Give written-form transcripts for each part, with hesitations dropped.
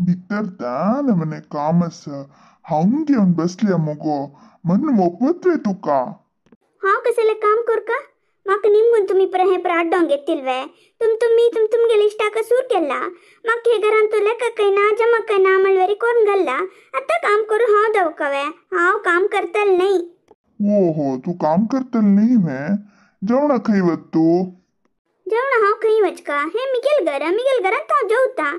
भितरता नमने काम आसा हांग घेवन बसल्या मुगो म्हण ओपत्वे तुका हांव कसले काम कर का म्हाका निमगून तुमी हे प्राड्डोंग घेतिल्वे तुमगेले इश्टाक सूर केला म्हाका हे घरान तू लेखा कयना जमा कयना म्हणल्यारी कोण घालला आतां काम करू हांव देवकावे हांव काम करतल नाही ओहो तू काम करतल नाही मैं जेवणा खंय वत तू जेवणा हांव खंय वचका हे मिगेल घरांत हांव जेवता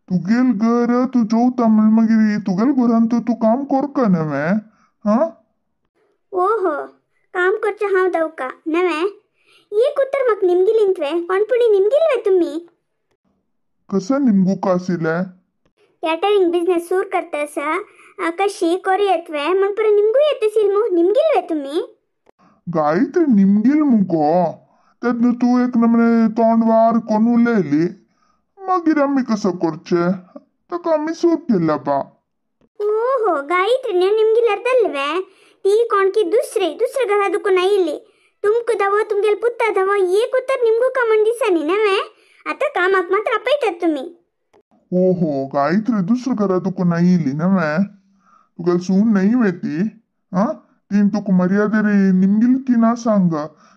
तुगेल घर तू जेवता म्हण मागीर तुगेल घरान तू काम करका न्हय मैं हा ओहो काम करचे हांव देवका नवे एक उत्तर म्हाका निमगिलींतवे कोणपुणी निमगिल्वे तुमी कसा निमगुका आशिल्ले कॅटरिंग बिझनेस सूर करता आसा कशी कोरी येतवे म्हण पुरे निमगू येतसील मू निमगिल्वे तुमी गायत्री निमगिल मुगो तेन्ना तू एक नमने तोंड वार कोण उलयली मागीर आमी कसं करचे ताका आमी सूट केला बा ओहो गायत्रीने निमगिल्यार दल्वे ती कोण की दुसरे घरा दुखून आयिल्ली तुमक दावो तुमगेल पुत्ता दावो एक उत्तर निमगू का म्हण दिसानी नवे आतां कामाक मात्र आपयतात तुमी ओहो गायत्री दुसरं घरा तुका आयिल्ली नवे तुगेल सून नाही वेती हा तीन तुका मर्यादेरी निमगिल की ना सांग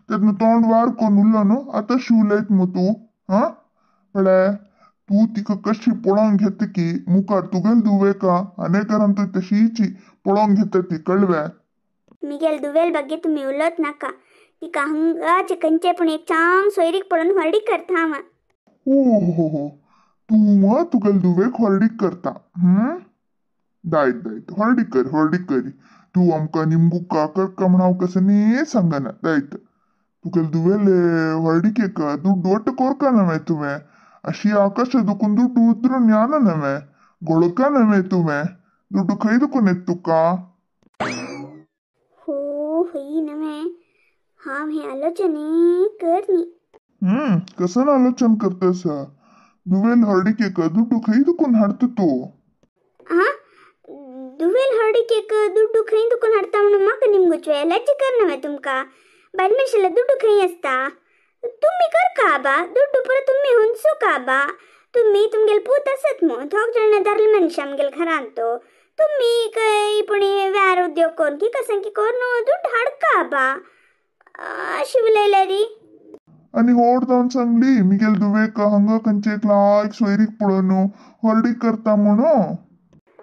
तेन्ना तोंड वार कोण उरलो न्हू आतां शिवलयत मू तू हा पळे तू तिका कशी पळोवंक घेता की मुखार तुगेल दुवेका अनेकारान तू तशीची पळोवंक घेता ती कळवे मिगेल दुवेल ಬಗ್ಗೆ तुम्ही उलत नाका तिका हंगाचे खंयचे पण एक चांग सोयरीक पडून हरडी करता हांव ओहो तू तुगेल दुवेक हरडीक करता दायत हरडीक करी तू आमकां निमगुका करका म्हण हांव कसं न्ही सांगना दायत तुगेल दुवेल हरडीकेक दुड्ड वट्ट करका नवे तुवें अशी आकाश दुखून दुड्ड उतरून याना नवे घोळका नवे तुवें दुड्ड खंय दुखून येत तुका हो हई नवे हांव हे आलोचने करनी कसं आलोचन करतस दुवेल हरडीकेक दुड्ड खंय दुखून हाडता तू हा दुवेल हरडीकेक दुड्ड खंय दुखून हाडता म्हणून म्हाका निमगुचवे लज्ज कर नवे तुमका बायल मनशाला दुड्ड खंय आसता तुम्ही कर का बा दुड्ड परत तुम्ही हुंसू का बा तुम्ही तुमगेल पूत आसत मो थोक जण दारल मनशा आमगेल घरान तो तुम्ही काही पुणे व्यार उद्योग कोण की कसं की कोण दुड्ड हाडका बा अशी उलयल्या री आणि होड जावन सांगली मिगेल दुवेक हंगा खंयचेक लायक सोयरीक पळोवन हरडीक करता म्हणू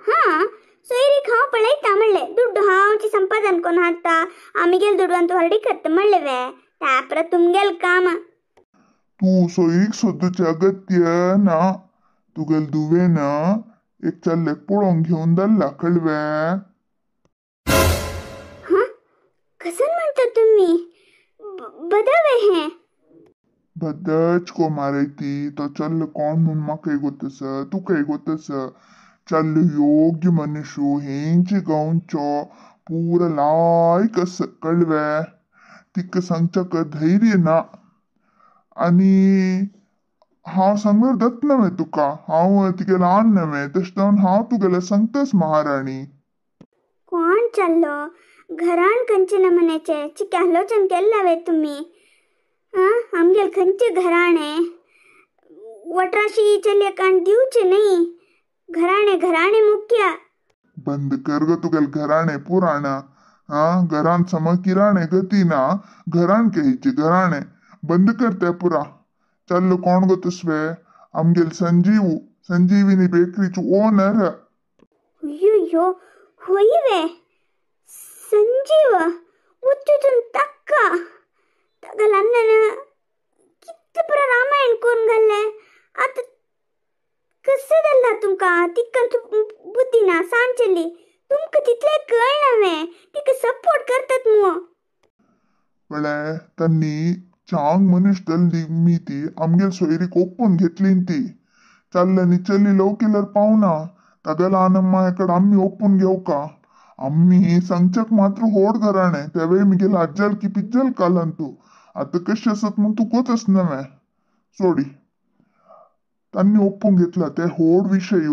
हा सोयरीक हांव पळयता म्हणले दुड्ड हांवची संपादन कोण हाडटा आमिगेल दुडवान तू हरडी करता म्हणले वे त्यापर तुमगेल काम तू सोयरीक सोदूचे अगत्य ना तुगेल दुवेन एक चल्लेक पळोवंक घेवन धरला कळवे हा कसं म्हणता तुम्ही बदवे हे बदच को मारयती तो चल्ल कोण म्हूण म्हाका गोतस तुका गोतस चल्ल योग्य मनुष्य हेंची गांवचो पूरा लायक आस कळवे तिका सांगच्याक धैर्य ना आणि हांव सांगल्यार जात नवे तुका हांव तिगे ल्हान नवे तशें जावन हांव तुगेलें सांगतास महाराणी कोण चाललो घरान खंयचे नमुन्याचे चिके आलोचन केल्ला वे तुम्ही आमगेल खंयचे घराणे वट्राशी चलयेकान दिवचे नाही घराणे मुख्य बंद कर ग तुगेल घराणे पुराणा घरान सम किराणे गती ना घरान कहीचे घराणे बंद कर त्या पुरा चल कोण गो तुसवे आमगेल संजीविनी बेकरीचो ओनर अय्यो होईवे संजीव उच्चून तक्का तगल अन्न किती पुरा रामायण कोण घालले आता कसं दल्ला तुमका तिक्कन बुद्धी ना सांचली तुमका तितले कळनवे तिका सपोर्ट करतात मु बळे त्यांनी चांग मनीस दल्ली मी ती आमगेल सोयरीक ओपून घेतली ती चल्ल चली लव केल्यार पावना तगेला आनम्माकडे आम्ही ओपून घेऊ का आम्ही सांगच्याक मात्र होड घराणे त्यावेळी मी गेला अज्जल की पिज्जल कालन तू आता कशी असत मग तू कोतच नव्हे सोडी त्यांनी ओपून घेतला ते होड विषय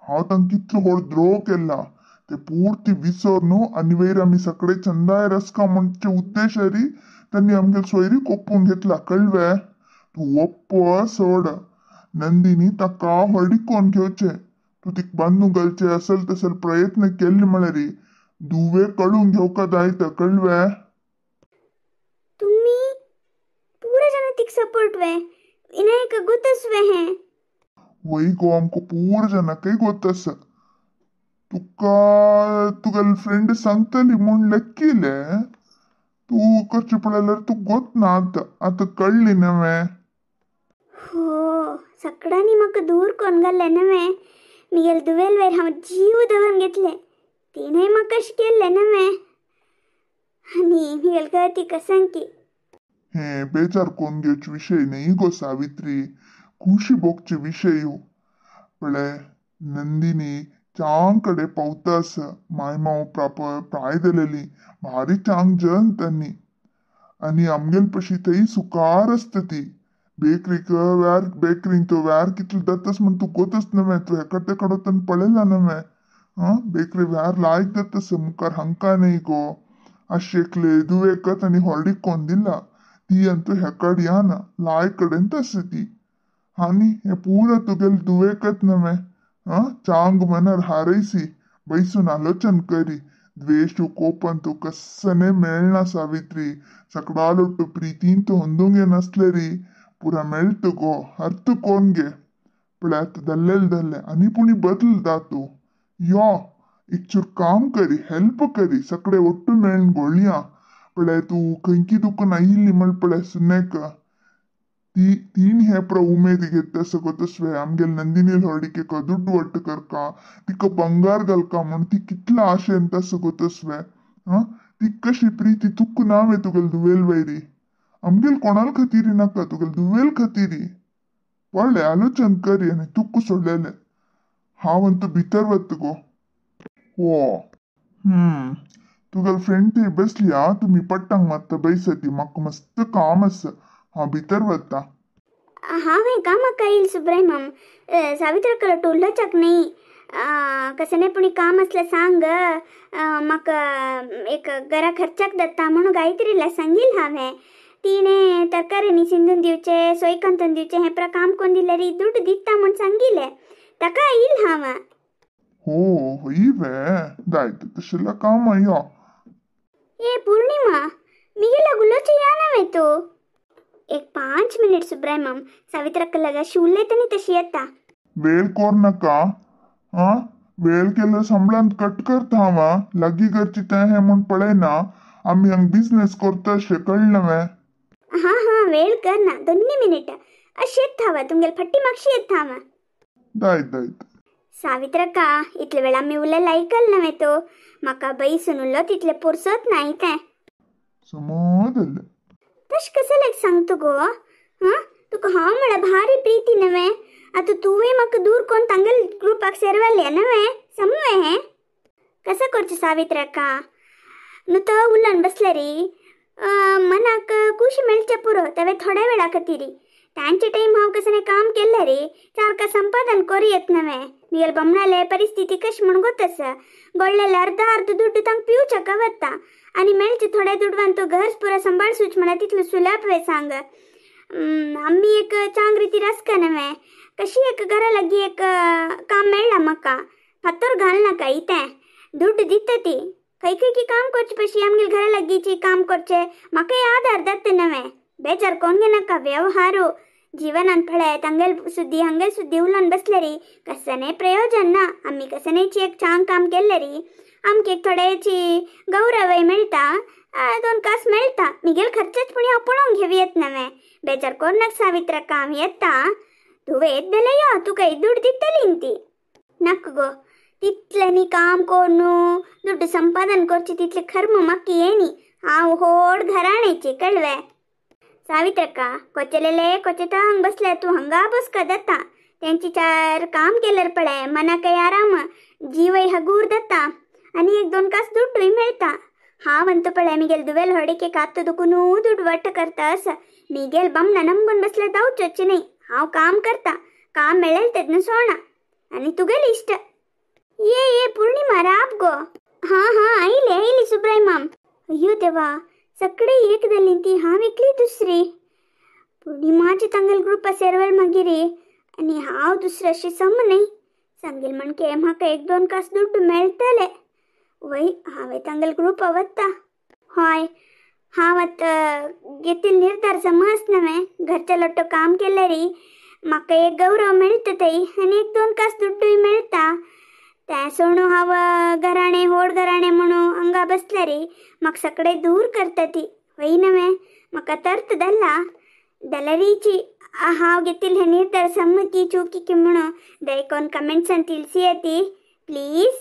हांव तांकां कितलो होड द्रोह केला ते पूर्ती विसर न्हू आनी वयर आमी सगळे चंदाय रस्का म्हणचे उद्देशारी त्यांनी आमगेल सोयरीक ओपून घेतला कळवे तू ओप्प सोड नंदिनी ताका हळडीक कोण घेवचे तू तिक बांधून घालचे असल तसल प्रयत्न केले मला रे दुवे कळून घेऊ का जायचं कळवे तुम्ही पूरा जन तिक सपोर्ट वे विनायक गुतसवे हैं वही को आमको पूर जन काही गोतस तुका तू गर्लफ्रेंड सांगतली म्हणून लक्कीले तू करची पडल्यावर तू गोत ना आता कळली नव्हे हो सगळ्यांनी मग दूर कोण घालले नव्हे मिगेल दुवेल वेर हांव जीव धरून घेतले तिने मग कश केले नव्हे आणि मिगेल कळती कसं की हे बेजार कोण घेवचे विषय नाही गो सावित्री खुशी बोगचे विषय हो पळे नंदिनी चांग कडे पावतास मायमाव प्रायदलेली भारी चांग जन त्यांनी आणि आमगेल पशी थई सुकार असत ती बेकरीक व्यार बेकरींग तो व्यार कितलं दत्तस म्हण तू गोतच नव्हे तू हेकडे कडतन पळेला नव्हे बेकरी व्यार लायक दत्तस मुखार हंका नाही गो शेकले दुवेकत आणि हॉर्डिक कोण दिला ती अंतू हेकड या ना लायक कडेन तस ती आणि हे पूरा तुगेल दुवेकत नव्हे चांग मनार हारैसी बैसून आलोचन करी द्वेष कोपन तो कस्सने मेळना सावित्री सगळालोಟ್ಟು प्रीतीन तो ಹೊಂದೋಂಗೆ नसले पुरा मेळत गो अर्थ कोण गे पळ्यात दल्ले आणि पुणी बदल दातो यो इच्छुर काम करी हेल्प करी सगळे ಒಟ್ಟು मेळन गोळ्या पळ्या तू खंकी तुक नाही लिमल पळ्या सुनेक तीन हे प्र उमेद घेत सगोतस्वे आमगेल नंदिनी ಹೊರಡಿಕೆ ದುಡ್ಡು ಒಟ್ಟು ಕರ್ಕ तिक ಬಂಗಾರ ಗಲ್ಕ म्हण ती कितला आशे ಅಂತ सगोतस्वे ती कशी प्रीती तुक नावे तुगल दुवेल वैरी आमगेल कोणाल खतीरी नका तुगल दुवेल खतीरी पळले आलोचन करी आणि तुक सोडलेले हावंतू भितर वत गो हो तुगल फ्रेंड ते बसली तुम्ही पट्टांग मत बैसती मक मस्त काम अस भितर वत्ता हाँ वे का मग येईल सुब्रह्मम सावित्र कला टोलचक नाही कसने पुणी काम असलं सांग मग एक घरा खर्चाक दत्ता म्हणून गायत्रीला सांगील हावे तिने तरकारीनी सिंधून दिवचे सोयकंतून दिवचे हे प्र काम कोण दिले री दुड्ಡು दित्ता म्हणून सांगिले तका येईल हावा हो होई वे जायत तशला काम अय्या ये पूर्णिमा मिगेला गुल्लोचे या नव्हे तो एक 5 मिनिट सुब्रह्मम सावित्र लगा शिवले तनी तशी येता वेळ कोर नका वेळ केलं संबळांत कट करता हवा लगी घरची ते हे म्हणून पळे ना आम्ही हंग बिझनेस करतो असे कळलं वे हा वेळ कर ना 2 मिनिट अशी येत हवा तुमगेल फट्टी मागशी येत हवा दायत सावित्र का इतले वेळा मी उरलेला ऐकल नव्हे तो मका बैसून उरलो तिथले पुरसत नाही ते समजलं तश कसं लाईक सांगतो गो तुका हाव मला भारी प्रीती नव्हे आता तुवे मक दूर कोण तांगल ग्रुपाक सेरवाले नव्हे समवे हे कसं करचे सावित्र का नु तो उलन बसले रे मनाक खुशी मेळचे पुरो तवे थोड्या वेळा खतीरी त्यांचे टाइम हाव कसने काम केलं रे सारखा संपादन करू येत नव्हे मिगेल बमणाले परिस्थिती कशी म्हणून गोतस गोळलेले अर्ध दुड्ಡು तांग पिऊच्या कवत्ता आणि मेळचे थोड्या दुडवान तो घर पुरा सांभाळसूच म्हणा तिथलं सुलाप वे सांग आम्ही एक चांग रीती रसका नव्हे कशी एक घरा लगी एक काम मेळला मका फत्तर घाल नका इथे दुड्ಡು दित्त ती काही काम करचे पशी आमगेल घरा लगीची काम करचे मका आधार दत्त नव्हे बेजार कोणगे नका व्यवहारू जीवनान फळे तंगल सुद्धी हंगल सुद्धी उलन बसले री कसने प्रयोजन ना आम्ही कसनेची एक चांग काम केले री आमके थोड्याची गौरवय मिळता 2 कास मिळता मिगेल खर्चच पुणे आपण घेवी येत नव्हे बेजार कोणक सावित्र काम येता तू वेद दलय तू काही दुड दित्तली ती नक गो तिथलनी काम कोणू दुड्ಡು संपादन करची तिथले खर्म मक्की येणी हाव होड घराण्याची कळवे सावित्र का कोचलेले कोचेता हंग बसले तू हंगा बस का दत्ता त्यांची 4 काम केलर पळे मना काही आराम जीवय हगूर दत्ता आणि 1-2 कास दुड्डू मिळता हावंतु पळे मिगेल दुवेल ಹೊರಡಿಕೆ ಕಾತ್ತು दुकुनू दुड वट करतास मिगेल बमना नमगून बसले दाऊचोची नाही हाव काम करता काम मिळेल तेदन सोडा आणि तुगेल इष्ट ये पूर्णिमा राब गो हा आईली सुब्रह्मम अय्यो देवा सगळे एकदली ती हाव एकली दुसरी पूर्णिमाची तंगल ग्रुप सेरवल मगिरी आणि हाव दुसऱ्याशी सम नाही सांगेल म्हणके म्हाका 1-2 कास दुड्ड मेळटले वय हांवें तांगेल ग्रुप वत्ता हय हांव आतां घेतील निर्धार समज नवे घरच्या लोट्टो काम केले री म्हाका एक गौरव मेळटा थंय आनी 1-2 कास दुड्डूय मेळटा त्या सोडून हांव घराणे व्हड घराणे म्हणून हांगा बसल्या रे म्हाका सगळे दूर करता ती वय नवे म्हाका तर्थ धरला दलरीची हांव घेतील हे निर्धार सम्मती चुकी की म्हणून दयकोन कमेंट्सान तिलसी येती प्लीज